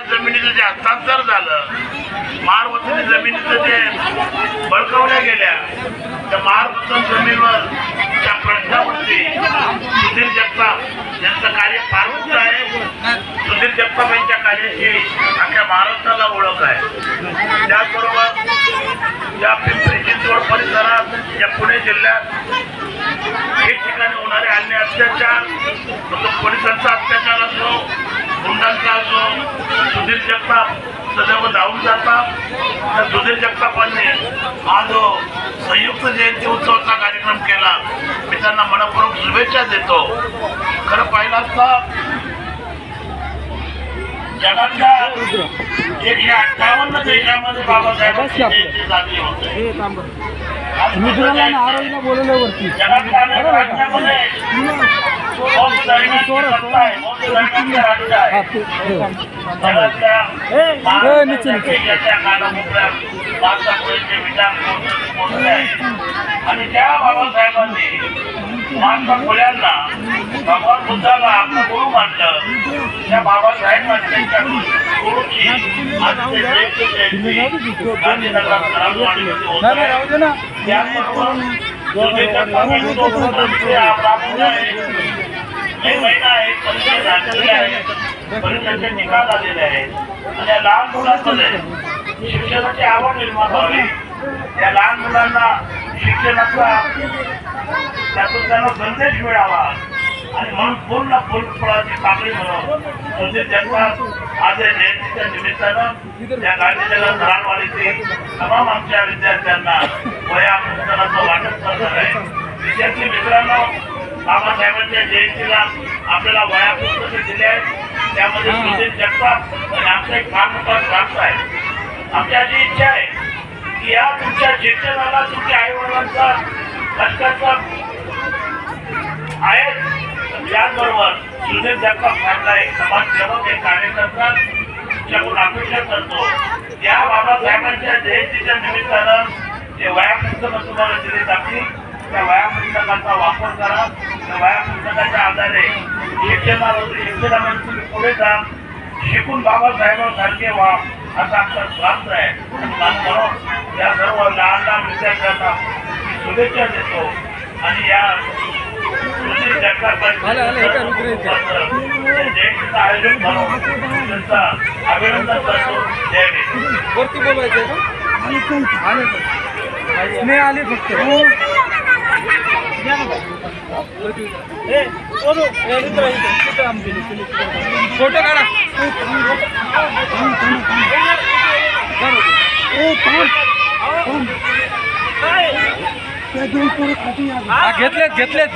जमिनीचं जे हस्तांतर झालं, महार जमिनीचं जे बळकावल्या गेल्या, त्या महार जमिनीवर त्या प्रश्नावरती सुधीर जगताप यांचं कार्य फार मोठं आहे. सुधीर जगताप यांच्या कार्याची अख्ख्या महाराष्ट्राला ओळख आहे. त्याचबरोबर या पिंपरी चिंचवड परिसरात, या पुणे जिल्ह्यात ठिकठिकाणी होणारे अन्याय अत्याचार, पोलिसांचा अत्याचार असो, गुंडांचा असो, सुधीर जगताप सदैव धावून जातात. त्या सुधीर जगतापांनी हा जो संयुक्त जयंती उत्सवाचा कार्यक्रम केला, मी त्यांना मनपूर्वक शुभेच्छा देतो. खरं पाहिलं असता जगातल्या 158 देशामध्ये बाबासाहेबांची जयंती साजरी होते. जगातल्या अनेक राज्यामध्ये आणि त्या बाबासाहेबांनी महात्मा फुल्यांना, भगवान बुद्धाला आपला गुरु मानलं. त्या बाबासाहेबांनी त्यांच्या गुरुची गांधीनगरात महिना आहे, परिचय झालेले आहे, परिचयाचे निकाल आलेले आहे. आणि या लहान मुलांमध्ये शिक्षणाची आवड निर्माण व्हावी, या लहान मुलांना शिक्षणाचा त्यातून त्यांना संदेश मिळावा आणि म्हणून पूर्ण फुलफळाची साखळी म्हणून सुधीर जगताप आज या जयंतीच्या निमित्तानं या गांधीनगर धरणवाडीतील तमाम आमच्या विद्यार्थ्यांना वह्या पुस्तकाचं वाटप करणार आहे. विद्यार्थी मित्रांनो, बाबासाहेबांच्या जयंतीला आपल्याला वह्या पुस्तके दिले आहेत. त्यामध्ये सुधीर जगताप आणि आमचा एक फार मोठा स्वार्थ आहे. आमची अशी इच्छा आहे की या तुमच्या शिक्षणाला तुमच्या आई वडिलांचा कष्टाचा आहे. त्याचबरोबर सुधीर जगताप सारखा एक समाजसेवक, एक कार्यकर्ता ज्याकडून अपेक्षा करतो त्या बाबासाहेबांच्या जयंतीच्या निमित्तानं जे वह्या पुस्तकं तुम्हाला दिली जातील, त्या वह्या पुस्तकाचा वापर करा. त्या वह्या पुस्तकाच्या आधारे शिक्षणामध्ये तुम्ही पुढे जा, शिकून बाबासाहेबांसारखे व्हा असा आमचा स्वार्थ आहे. म्हणून या सर्व लहान लहान विद्यार्थ्यांना शुभेच्छा देतो आणि या सुधीर जगतापांचं जयंतीचं आयोजन करून त्यांचं अभिनंदन करतो. जय हिंद. वरती बोलायचं नाही आले फक्त फोटो काढा.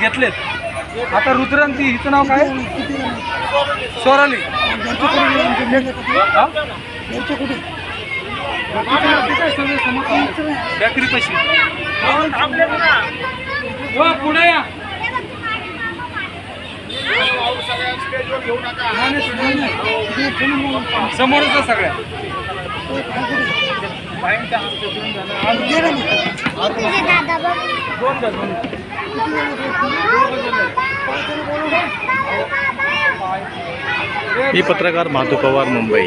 घेतलेत. आता रुद्रांती हिचं नाव काय? सोराली. बेकरी कशी पुढे या. समोरच सगळ्या मी पत्रकार माधू पवार, मुंबई.